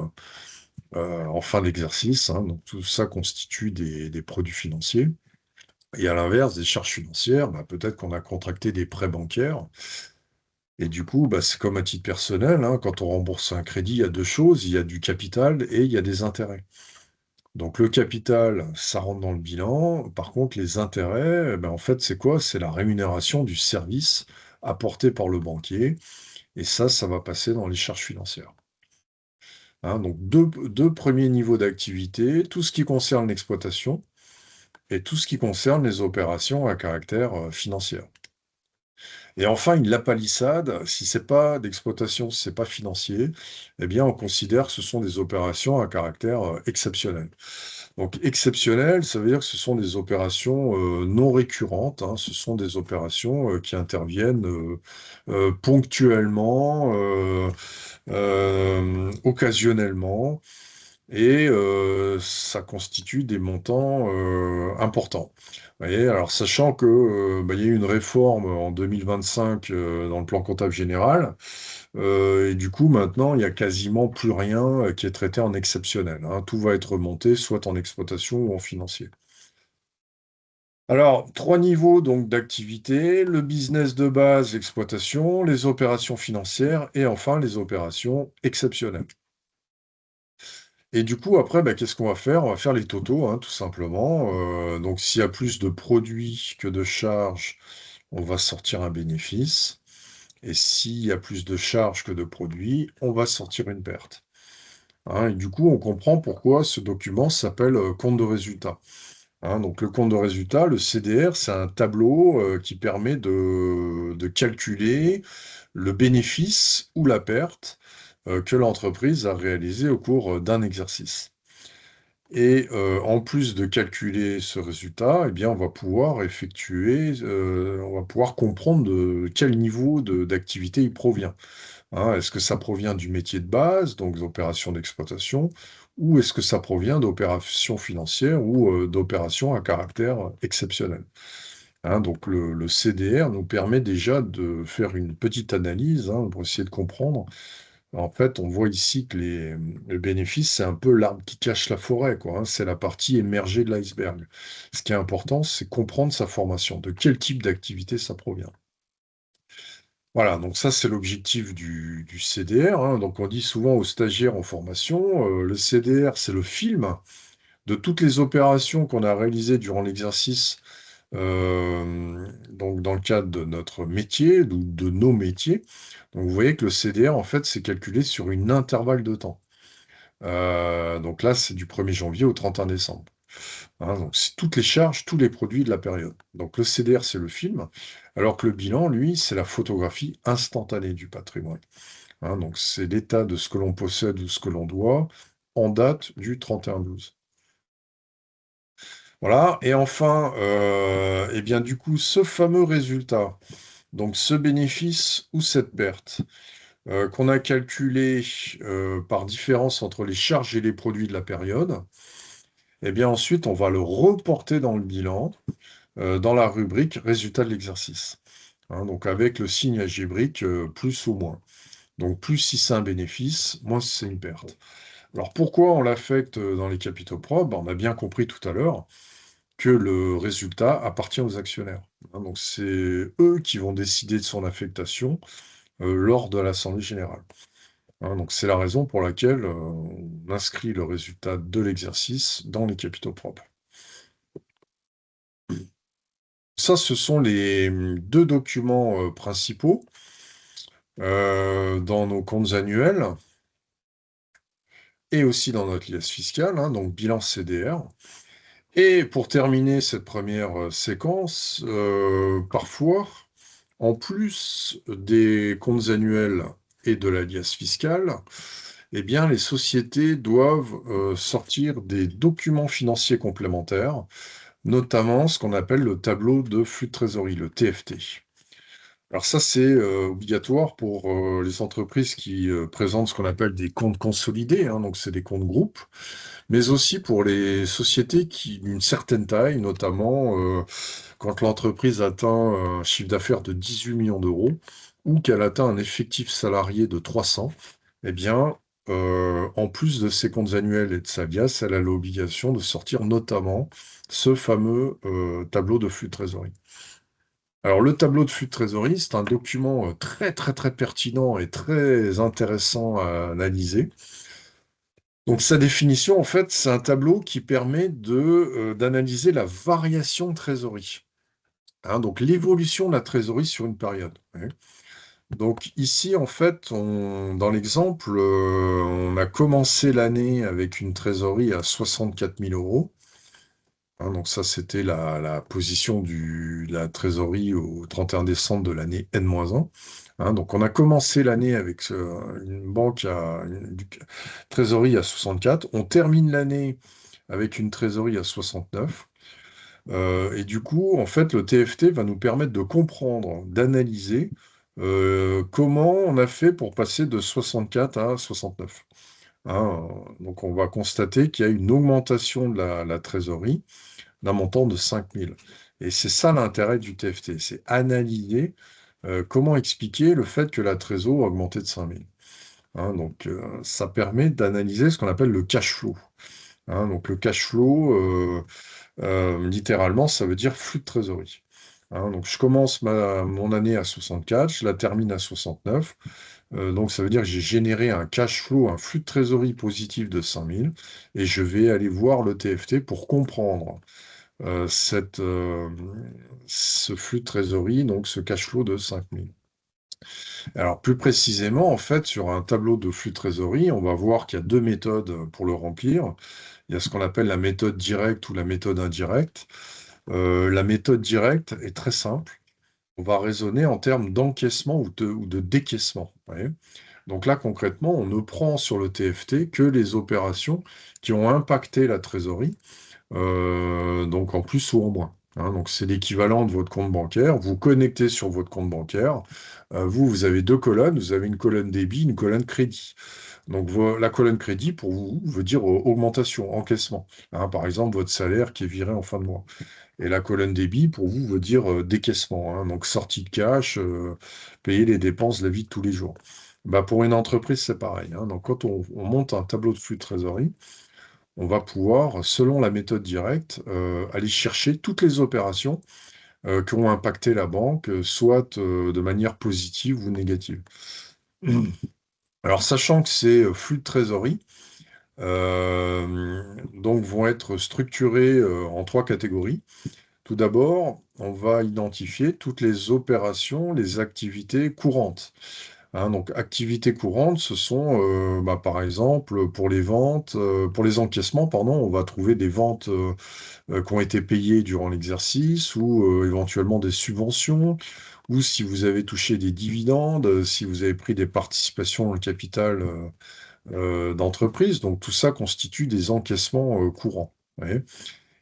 A: en fin d'exercice, hein. Donc tout ça constitue des produits financiers. Et à l'inverse, des charges financières, bah, peut-être qu'on a contracté des prêts bancaires. Et du coup, bah, c'est comme à titre personnel, hein, quand on rembourse un crédit, il y a deux choses, il y a du capital et il y a des intérêts. Donc le capital, ça rentre dans le bilan. Par contre, les intérêts, eh ben, en fait, c'est quoi? C'est la rémunération du service apporté par le banquier. Et ça va passer dans les charges financières, hein. Donc deux premiers niveaux d'activité, tout ce qui concerne l'exploitation et tout ce qui concerne les opérations à caractère financier. Et enfin, une lapalissade, si c'est pas d'exploitation, si c'est pas financier, eh bien, on considère que ce sont des opérations à caractère exceptionnel. Donc, exceptionnel, ça veut dire que ce sont des opérations non récurrentes, hein. Ce sont des opérations qui interviennent ponctuellement, occasionnellement, et ça constitue des montants importants. Vous voyez, alors sachant que bah, il y a eu une réforme en 2025 dans le plan comptable général, et du coup maintenant il y a quasiment plus rien qui est traité en exceptionnel, hein. Tout va être remonté soit en exploitation ou en financier. Alors, trois niveaux donc d'activité, le business de base, l'exploitation, les opérations financières et enfin les opérations exceptionnelles. Et du coup, après, bah, qu'est-ce qu'on va faire? On va faire les totaux, hein, tout simplement. Donc, s'il y a plus de produits que de charges, on va sortir un bénéfice. Et s'il y a plus de charges que de produits, on va sortir une perte. Hein, et du coup, on comprend pourquoi ce document s'appelle compte de résultat. Hein, donc, le compte de résultat, le CDR, c'est un tableau qui permet de calculer le bénéfice ou la perte que l'entreprise a réalisé au cours d'un exercice. Et en plus de calculer ce résultat, eh bien, on va pouvoir on va pouvoir comprendre de quel niveau d'activité il provient. Hein. Est-ce que ça provient du métier de base, donc des opérations d'exploitation, ou est-ce que ça provient d'opérations financières ou d'opérations à caractère exceptionnel? Hein, donc le CDR nous permet déjà de faire une petite analyse, hein, pour essayer de comprendre. En fait, on voit ici que le bénéfice, c'est un peu l'arbre qui cache la forêt, quoi, hein. C'est la partie émergée de l'iceberg. Ce qui est important, c'est comprendre sa formation, de quel type d'activité ça provient. Voilà, donc ça, c'est l'objectif du CDR, hein. Donc on dit souvent aux stagiaires en formation, le CDR, c'est le film de toutes les opérations qu'on a réalisées durant l'exercice, donc dans le cadre de notre métier, ou de nos métiers. Donc vous voyez que le CDR, en fait, c'est calculé sur une intervalle de temps. Donc là, c'est du 1er janvier au 31 décembre. Hein, donc c'est toutes les charges, tous les produits de la période. Donc le CDR, c'est le film, alors que le bilan, lui, c'est la photographie instantanée du patrimoine. Hein, donc c'est l'état de ce que l'on possède ou ce que l'on doit en date du 31/12. Voilà, et enfin, eh bien du coup, ce fameux résultat, donc ce bénéfice ou cette perte, qu'on a calculé par différence entre les charges et les produits de la période, eh bien ensuite, on va le reporter dans le bilan, dans la rubrique résultat de l'exercice. Hein, donc avec le signe algébrique plus ou moins. Donc plus si c'est un bénéfice, moins si c'est une perte. Alors pourquoi on l'affecte dans les capitaux propres? Ben, on a bien compris tout à l'heure que le résultat appartient aux actionnaires. Hein, donc c'est eux qui vont décider de son affectation lors de l'Assemblée générale. Hein, donc c'est la raison pour laquelle on inscrit le résultat de l'exercice dans les capitaux propres. Ça, ce sont les deux documents principaux dans nos comptes annuels et aussi dans notre liasse fiscale, hein, donc bilan CDR. Et pour terminer cette première séquence, parfois, en plus des comptes annuels et de la liasse fiscale, eh bien, les sociétés doivent sortir des documents financiers complémentaires, notamment ce qu'on appelle le tableau de flux de trésorerie, le TFT. Alors ça, c'est obligatoire pour les entreprises qui présentent ce qu'on appelle des comptes consolidés, hein, donc c'est des comptes groupes, mais aussi pour les sociétés qui d'une certaine taille, notamment quand l'entreprise atteint un chiffre d'affaires de 18 millions d'euros ou qu'elle atteint un effectif salarié de 300, eh bien, en plus de ses comptes annuels et de sa liasse, elle a l'obligation de sortir notamment ce fameux tableau de flux de trésorerie. Alors, le tableau de flux de trésorerie, c'est un document très, très, très pertinent et très intéressant à analyser. Donc, sa définition, en fait, c'est un tableau qui permet d'analyser la variation de trésorerie. Hein, donc, l'évolution de la trésorerie sur une période. Ouais. Donc, ici, en fait, dans l'exemple, on a commencé l'année avec une trésorerie à 64 000 euros. hein. Donc ça, c'était la position de la trésorerie au 31 décembre de l'année N-1, hein. Donc on a commencé l'année avec une banque une trésorerie à 64. On termine l'année avec une trésorerie à 69. Et du coup, en fait, le TFT va nous permettre de comprendre, d'analyser comment on a fait pour passer de 64 à 69, hein. Donc, on va constater qu'il y a une augmentation de la trésorerie d'un montant de 5 000. Et c'est ça l'intérêt du TFT, c'est analyser comment expliquer le fait que la trésor a augmenté de 5 000, hein. Donc, ça permet d'analyser ce qu'on appelle le cash flow, hein. Donc, le cash flow, littéralement, ça veut dire flux de trésorerie, hein. Donc, je commence mon année à 64, je la termine à 69. Donc, ça veut dire que j'ai généré un cash flow, un flux de trésorerie positif de 5 000, et je vais aller voir le TFT pour comprendre ce flux de trésorerie, donc ce cash flow de 5 000. Alors, plus précisément, en fait, sur un tableau de flux de trésorerie, on va voir qu'il y a deux méthodes pour le remplir. Il y a ce qu'on appelle la méthode directe ou la méthode indirecte. La méthode directe est très simple. On va raisonner en termes d'encaissement ou de décaissement. Vous voyez. Donc là, concrètement, on ne prend sur le TFT que les opérations qui ont impacté la trésorerie, donc en plus ou en moins, hein. Donc c'est l'équivalent de votre compte bancaire. Vous connectez sur votre compte bancaire. Vous avez deux colonnes. Vous avez une colonne débit, une colonne crédit. Donc la colonne crédit, pour vous, veut dire augmentation, encaissement, hein. Par exemple, votre salaire qui est viré en fin de mois. Et la colonne débit, pour vous, veut dire décaissement, hein. Donc sortie de cash, payer les dépenses de la vie de tous les jours. Bah, pour une entreprise, c'est pareil, hein. Donc quand on monte un tableau de flux de trésorerie, on va pouvoir, selon la méthode directe, aller chercher toutes les opérations qui ont impacté la banque, soit de manière positive ou négative. Alors, sachant que ces flux de trésorerie, donc, vont être structurés en trois catégories. Tout d'abord, on va identifier toutes les opérations, les activités courantes, hein. Donc, activités courantes, ce sont, par exemple, pour les ventes, pour les encaissements, pardon, on va trouver des ventes qui ont été payées durant l'exercice ou éventuellement des subventions, ou si vous avez touché des dividendes, si vous avez pris des participations dans le capital d'entreprise. Donc, tout ça constitue des encaissements courants. Vous voyez.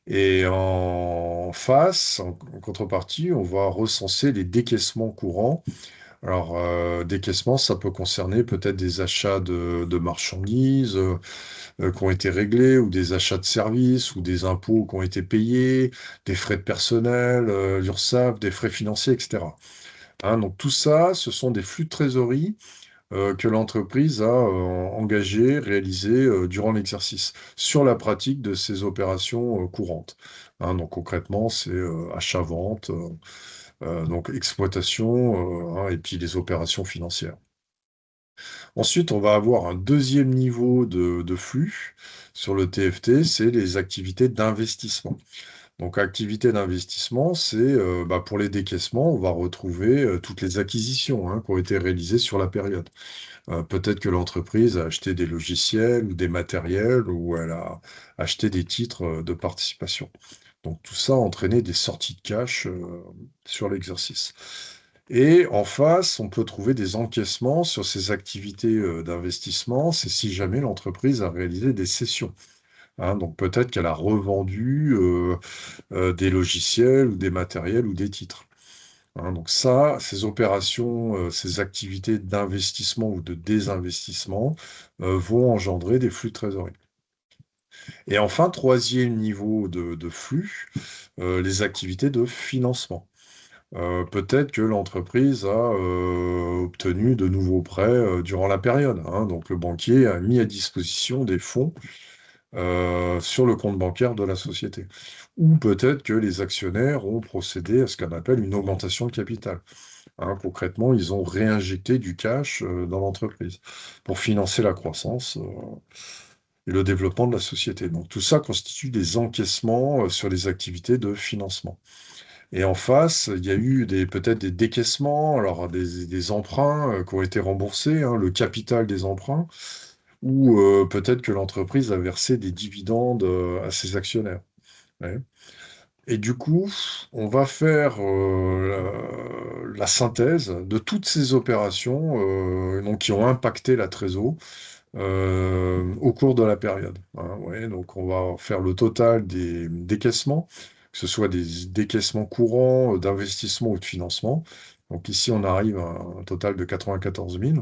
A: Et en face, en contrepartie, on va recenser les décaissements courants. Alors, décaissement, ça peut concerner peut-être des achats de marchandises qui ont été réglés, ou des achats de services, ou des impôts qui ont été payés, des frais de personnel, l'URSSAF, des frais financiers, etc. Hein, donc tout ça, ce sont des flux de trésorerie que l'entreprise a engagés, réalisés durant l'exercice, sur la pratique de ces opérations courantes, hein. Donc concrètement, c'est achat-vente, donc exploitation, hein, et puis les opérations financières. Ensuite, on va avoir un deuxième niveau de flux sur le TFT, c'est les activités d'investissement. Donc, activité d'investissement, c'est pour les décaissements, on va retrouver toutes les acquisitions, hein, qui ont été réalisées sur la période. Peut-être que l'entreprise a acheté des logiciels ou des matériels, ou elle a acheté des titres de participation. Donc tout ça a entraîné des sorties de cash sur l'exercice. Et en face, on peut trouver des encaissements sur ces activités d'investissement, c'est si jamais l'entreprise a réalisé des cessions, hein. Donc peut-être qu'elle a revendu des logiciels ou des matériels ou des titres, hein. Donc ça, ces opérations, ces activités d'investissement ou de désinvestissement vont engendrer des flux de trésorerie. Et enfin, troisième niveau de flux, les activités de financement. Peut-être que l'entreprise a obtenu de nouveaux prêts durant la période, hein. Donc le banquier a mis à disposition des fonds sur le compte bancaire de la société. Ou peut-être que les actionnaires ont procédé à ce qu'on appelle une augmentation de capital, hein. Concrètement, ils ont réinjecté du cash dans l'entreprise pour financer la croissance et le développement de la société. Donc tout ça constitue des encaissements sur les activités de financement. Et en face, il y a eu peut-être des décaissements, alors des emprunts qui ont été remboursés, hein, le capital des emprunts, ou peut-être que l'entreprise a versé des dividendes à ses actionnaires. Ouais. Et du coup, on va faire la synthèse de toutes ces opérations donc, qui ont impacté la trésor au cours de la période, hein. Ouais, donc on va faire le total des décaissements, que ce soit des décaissements courants, d'investissement ou de financement. Donc ici, on arrive à un total de 94 000.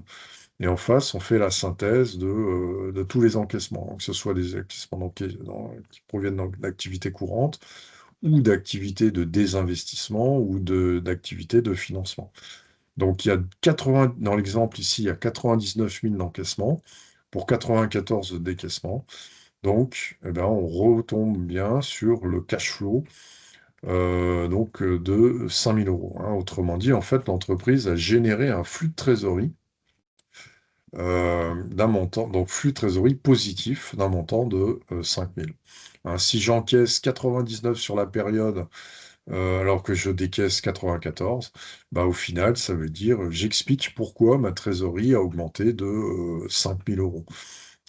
A: Et en face, on fait la synthèse de tous les encaissements, hein, que ce soit des encaissements qui proviennent d'activités courantes ou d'activités de désinvestissement ou d'activités de financement. Donc, il y a 80, dans l'exemple ici, il y a 99 000 d'encaissement pour 94 de décaissement. Donc, eh ben, on retombe bien sur le cash flow de 5 000 euros, hein. Autrement dit, en fait, l'entreprise a généré un flux de trésorerie d'un montant, donc flux de trésorerie positif d'un montant de 5 000. Hein, si j'encaisse 99 sur la période alors que je décaisse 94, bah, au final, ça veut dire, j'explique pourquoi ma trésorerie a augmenté de 5 000 euros,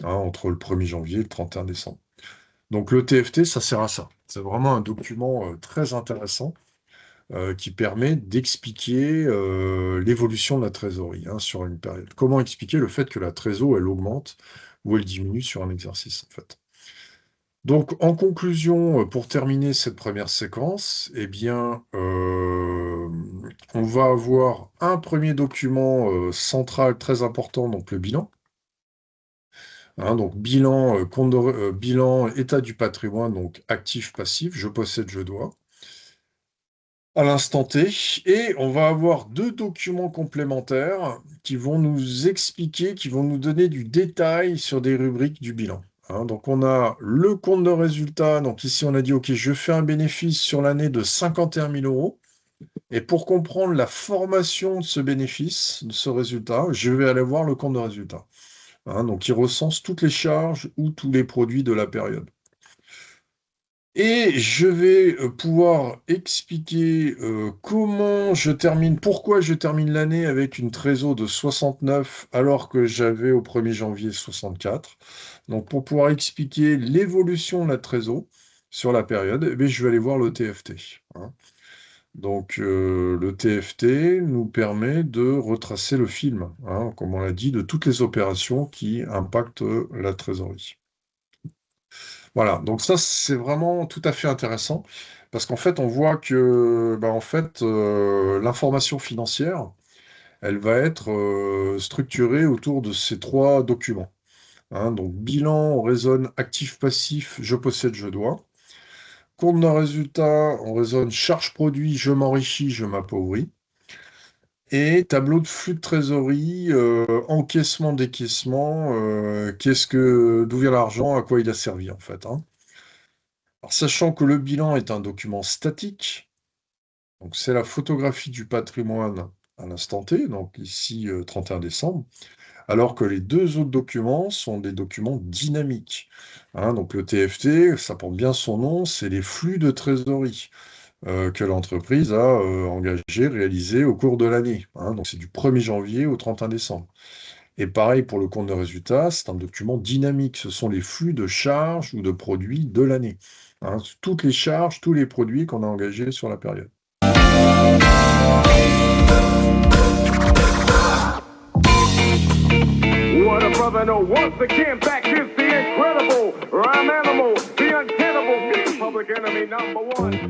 A: hein, entre le 1er janvier et le 31 décembre. Donc le TFT, ça sert à ça. C'est vraiment un document très intéressant qui permet d'expliquer l'évolution de la trésorerie, hein, sur une période. Comment expliquer le fait que la trésor, elle augmente ou elle diminue sur un exercice, en fait. Donc, en conclusion, pour terminer cette première séquence, eh bien, on va avoir un premier document central très important, donc le bilan. Hein, donc, bilan, bilan, état du patrimoine, donc actif, passif, je possède, je dois, à l'instant T. Et on va avoir deux documents complémentaires qui vont nous expliquer, qui vont nous donner du détail sur des rubriques du bilan. Hein, donc on a le compte de résultat. Donc ici on a dit, OK, je fais un bénéfice sur l'année de 51 000 euros. Et pour comprendre la formation de ce bénéfice, de ce résultat, je vais aller voir le compte de résultat. Hein, donc il recense toutes les charges ou tous les produits de la période. Et je vais pouvoir expliquer pourquoi je termine l'année avec une trésor de 69 alors que j'avais au 1er janvier 64. Donc pour pouvoir expliquer l'évolution de la trésor sur la période, eh bien, je vais aller voir le TFT, hein. Donc le TFT nous permet de retracer le film, hein, comme on l'a dit, de toutes les opérations qui impactent la trésorerie. Voilà, donc ça, c'est vraiment tout à fait intéressant parce qu'en fait, on voit que bah, en fait, l'information financière, elle va être structurée autour de ces trois documents, hein. Donc, bilan, on raisonne actif-passif, je possède, je dois. Compte de résultat, on raisonne charge-produit, je m'enrichis, je m'appauvris. Et tableau de flux de trésorerie, encaissement-décaissement, d'où vient l'argent, à quoi il a servi en fait, hein. Alors, sachant que le bilan est un document statique, donc c'est la photographie du patrimoine à l'instant T, donc ici 31 décembre, alors que les deux autres documents sont des documents dynamiques, hein. Donc le TFT, ça porte bien son nom, c'est les flux de trésorerie que l'entreprise a engagés, réalisés au cours de l'année, hein. Donc c'est du 1er janvier au 31 décembre. Et pareil pour le compte de résultat, c'est un document dynamique. Ce sont les flux de charges ou de produits de l'année, hein. Toutes les charges, tous les produits qu'on a engagés sur la période. What a brother, no, once again, back is the incredible rhyme animal, the untenable, Public Enemy #1.